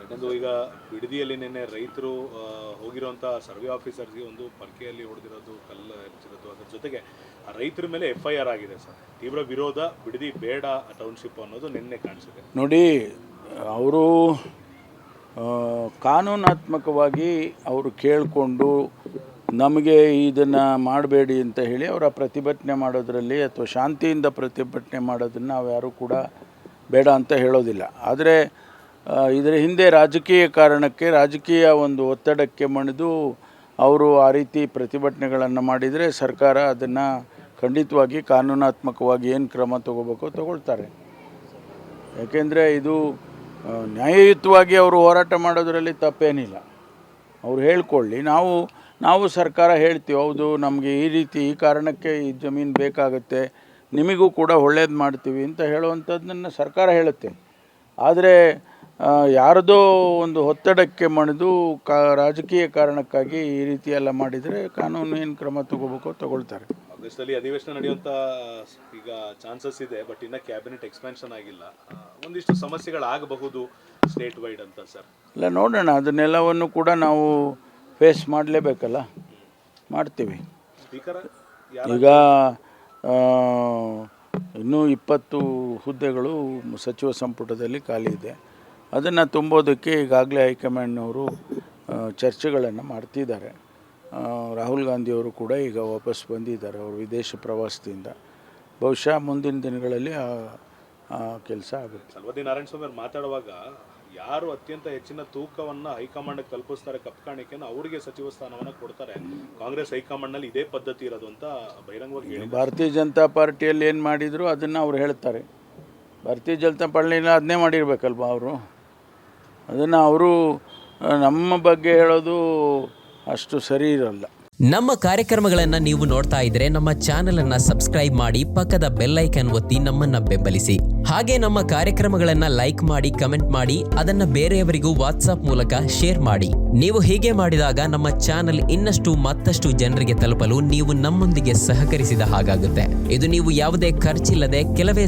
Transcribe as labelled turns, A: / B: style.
A: ಯಾಕಂದ್ರೆ ಈಗ ಬಿಡದಿಯಲ್ಲಿ ನಿನ್ನೆ ರೈತರು ಹೋಗಿರುವಂಥ ಸರ್ವೆ ಆಫೀಸರ್ಸ್ಗೆ ಒಂದು ಪರ್ಕೆಯಲ್ಲಿ ಹೊಡೆದಿರೋದು, ಕಲ್ಲು ಎರಚಿರೋದು, ಅದ್ರ ಜೊತೆಗೆ ಆ ರೈತರ ಮೇಲೆ FIR ಆಗಿದೆ ಸರ್. ತೀವ್ರ ವಿರೋಧ, ಬಿಡದಿ ಬೇಡ ಟೌನ್ಶಿಪ್ ಅನ್ನೋದು ನಿನ್ನೆ ಕಾಣಿಸಿದೆ.
B: ನೋಡಿ, ಅವರು ಕಾನೂನಾತ್ಮಕವಾಗಿ ಅವರು ಕೇಳಿಕೊಂಡು ನಮಗೆ ಇದನ್ನು ಮಾಡಬೇಡಿ ಅಂತ ಹೇಳಿ ಅವರ ಪ್ರತಿಭಟನೆ ಮಾಡೋದರಲ್ಲಿ ಅಥವಾ ಶಾಂತಿಯಿಂದ ಪ್ರತಿಭಟನೆ ಮಾಡೋದನ್ನು ನಾವು ಯಾರೂ ಕೂಡ ಬೇಡ ಅಂತ ಹೇಳೋದಿಲ್ಲ. ಆದರೆ ಇದರ ಹಿಂದೆ ರಾಜಕೀಯ ಕಾರಣಕ್ಕೆ, ರಾಜಕೀಯ ಒಂದು ಒತ್ತಡಕ್ಕೆ ಮಣಿದು ಅವರು ಆ ರೀತಿ ಪ್ರತಿಭಟನೆಗಳನ್ನು ಮಾಡಿದರೆ ಸರ್ಕಾರ ಅದನ್ನು ಖಂಡಿತವಾಗಿ ಕಾನೂನಾತ್ಮಕವಾಗಿ ಏನು ಕ್ರಮ ತಗೋಬೇಕೋ ತಗೊಳ್ತಾರೆ. ಯಾಕೆಂದರೆ ಇದು ನ್ಯಾಯಯುತವಾಗಿ ಅವರು ಹೋರಾಟ ಮಾಡೋದರಲ್ಲಿ ತಪ್ಪೇನಿಲ್ಲ. ಅವರು ಹೇಳ್ಕೊಳ್ಳಿ, ನಾವು ಸರ್ಕಾರ ಹೇಳ್ತೀವಿ, ಹೌದು ನಮಗೆ ಈ ರೀತಿ ಈ ಕಾರಣಕ್ಕೆ ಈ ಜಮೀನು ಬೇಕಾಗುತ್ತೆ, ನಿಮಗೂ ಕೂಡ ಒಳ್ಳೇದು ಮಾಡ್ತೀವಿ ಅಂತ ಹೇಳುವಂಥದ್ದನ್ನು ಸರ್ಕಾರ ಹೇಳುತ್ತೆ. ಆದರೆ ಯಾರದೋ ಒಂದು ಒತ್ತಡಕ್ಕೆ ಮಣಿದು ರಾಜಕೀಯ ಕಾರಣಕ್ಕಾಗಿ ಈ ರೀತಿ ಎಲ್ಲ ಮಾಡಿದರೆ ಕಾನೂನು ಏನು ಕ್ರಮ ತಗೋಬೇಕೋ ತಗೊಳ್ತಾರೆ.
A: ಆಗಸ್ಟಲ್ಲಿ ಅಧಿವೇಶನ ನಡೆಯುವಂಥ ಈಗ ಚಾನ್ಸಸ್ ಇದೆ, ಬಟ್ ಇನ್ನು ಕ್ಯಾಬಿನೆಟ್ ಎಕ್ಸ್ಪ್ಯಾನ್ಷನ್ ಆಗಿಲ್ಲ. ಒಂದಿಷ್ಟು ಸಮಸ್ಯೆಗಳಾಗಬಹುದು ಸ್ಟೇಟ್ ವೈಡ್ ಅಂತ ಸರ್.
B: ಇಲ್ಲ, ನೋಡೋಣ, ಅದನ್ನೆಲ್ಲವನ್ನು ಕೂಡ ನಾವು ಫೇಸ್ ಮಾಡಲೇಬೇಕಲ್ಲ, ಮಾಡ್ತೀವಿ. ಈಗ ಇನ್ನೂ 20 ಹುದ್ದೆಗಳು ಸಚಿವ ಸಂಪುಟದಲ್ಲಿ ಖಾಲಿ ಇದೆ. ಅದನ್ನು ತುಂಬೋದಕ್ಕೆ ಈಗಾಗಲೇ ಹೈಕಮಾಂಡ್ನವರು ಚರ್ಚೆಗಳನ್ನು ಮಾಡ್ತಿದ್ದಾರೆ. ರಾಹುಲ್ ಗಾಂಧಿಯವರು ಕೂಡ ಈಗ ವಾಪಸ್ ಬಂದಿದ್ದಾರೆ ಅವರು ವಿದೇಶ ಪ್ರವಾಸದಿಂದ. ಬಹುಶಃ ಮುಂದಿನ ದಿನಗಳಲ್ಲಿ ಆ ಕೆಲಸ ಆಗುತ್ತೆ.
A: ಸಲ್ವದಿ ನಾರಾಯಣ ಸ್ವಾಮಿ ಅವರು ಮಾತಾಡುವಾಗ ಯಾರು ಅತ್ಯಂತ ಹೆಚ್ಚಿನ ತೂಕವನ್ನು ಹೈಕಮಾಂಡ್ಗೆ ಕಲ್ಪಿಸ್ತಾರೆ ಕಪ್ ಕಾಣಿಕೆಯನ್ನು ಅವರಿಗೆ ಸಚಿವ ಸ್ಥಾನವನ್ನು ಕೊಡ್ತಾರೆ. ಕಾಂಗ್ರೆಸ್ ಹೈಕಮಾಂಡ್ನಲ್ಲಿ ಇದೇ ಪದ್ಧತಿ ಇರೋದು ಅಂತ ಬಹಿರಂಗವಾಗಿ ಹೇಳಿ.
B: ಭಾರತೀಯ ಜನತಾ ಪಾರ್ಟಿಯಲ್ಲಿ ಏನು ಮಾಡಿದ್ರು ಅದನ್ನು ಅವ್ರು ಹೇಳ್ತಾರೆ. ಭಾರತೀಯ ಜನತಾ ಪಾರ್ಟಿನ ಅದನ್ನೇ ಮಾಡಿರ್ಬೇಕಲ್ವ ಅವರು. ಅದನ್ನು ಅವರು ನಮ್ಮ ಬಗ್ಗೆ ಹೇಳೋದು ಅಷ್ಟು ಸರಿ ಇರಲ್ಲ.
C: ನಮ್ಮ ಕಾರ್ಯಕ್ರಮಗಳನ್ನು ನೀವು ನೋಡ್ತಾ ಇದ್ರೆ ನಮ್ಮ ಚಾನೆಲ್ ಅನ್ನ ಸಬ್ಸ್ಕ್ರೈಬ್ ಮಾಡಿ, ಪಕ್ಕದ ಬೆಲ್ ಐಕಾನ್ ಒತ್ತಿ ನಮ್ಮನ್ನ ಬೆಂಬಲಿಸಿ. ಹಾಗೆ ನಮ್ಮ ಕಾರ್ಯಕ್ರಮಗಳನ್ನ ಲೈಕ್ ಮಾಡಿ, ಕಮೆಂಟ್ ಮಾಡಿ, ಅದನ್ನ ಬೇರೆಯವರಿಗೂ ವಾಟ್ಸ್ಆಪ್ ಮೂಲಕ ಶೇರ್ ಮಾಡಿ. ನೀವು ಹೀಗೆ ಮಾಡಿದಾಗ ನಮ್ಮ ಚಾನೆಲ್ ಇನ್ನಷ್ಟು ಮತ್ತಷ್ಟು ಜನರಿಗೆ ತಲುಪಲು ನೀವು ನಮ್ಮೊಂದಿಗೆ ಸಹಕರಿಸಿದ ಹಾಗಾಗುತ್ತೆ. ಇದು ನೀವು ಯಾವುದೇ ಖರ್ಚಿಲ್ಲದೆ ಕೆಲವೇ